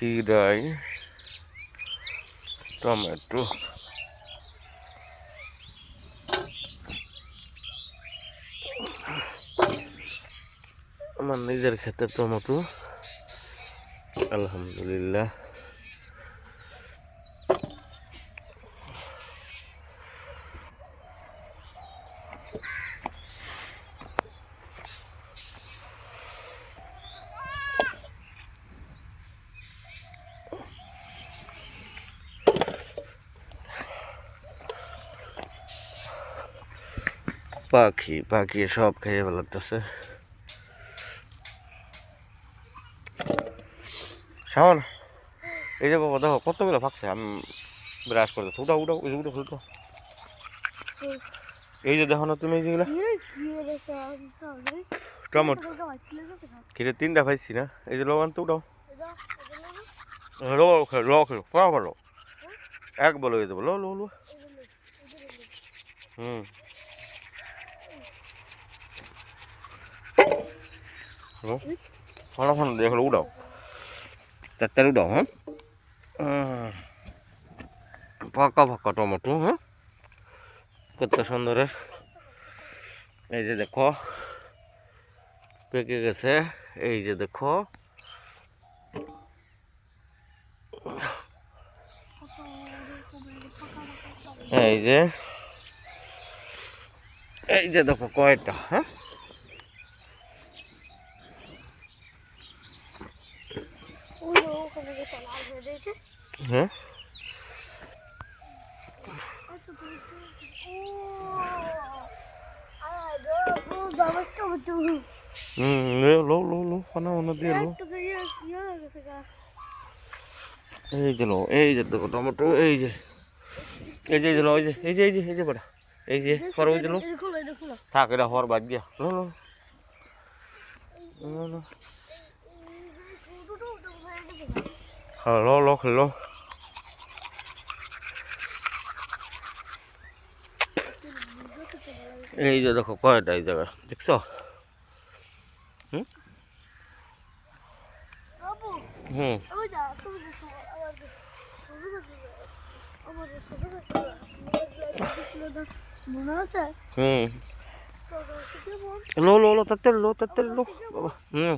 Khirai, tomato, আমার নিজের ক্ষেতের টমেটো। আলহামদুলিল্লাহ। পাখি পাখি সব খেয়ে ফেলাতেছে। শাওন, এই যে বাবা দেখো কতগুলো ফাঁকছে। আমি ব্রাশ করতেছি। উঠাও উঠাও, এই যে উঠো উঠো। এই যে দেখো না তুমি এই যেগুলো টমেটো খেতে 3টা পাইছি না। এই যে লবণ তো উঠাও। লো লো করো এক বলো এই দেবো লো লো লো। হুম ফোন দেখলো উঠাও, তাড়াতাড়ি উঠাও। হ্যাঁ ফাঁকা ফাঁকা টমেটো। হ্যাঁ কত সুন্দর। এই যে দেখো পেকে গেছে। এই যে দেখো এই যে এই যে দেখো কয়টা। হ্যাঁ হ্যাঁ লো লো লো পানা ওনা দিয়ে লো। এই যে লো, এই যে দেখো টমেটো। এই যে এই যে লো, এই যে এই যে এই যে এই যে বড়া, এই যে হর ওই যে লো থাক, এটা হর বাদ দিয়া লো লো লো লো। হ্যাঁ লো লো লো। এই যে দেখো কয়টা এই জায়গা দেখছো। হুম হুম হুম লো লো লো তাতে লো বাবা। হুম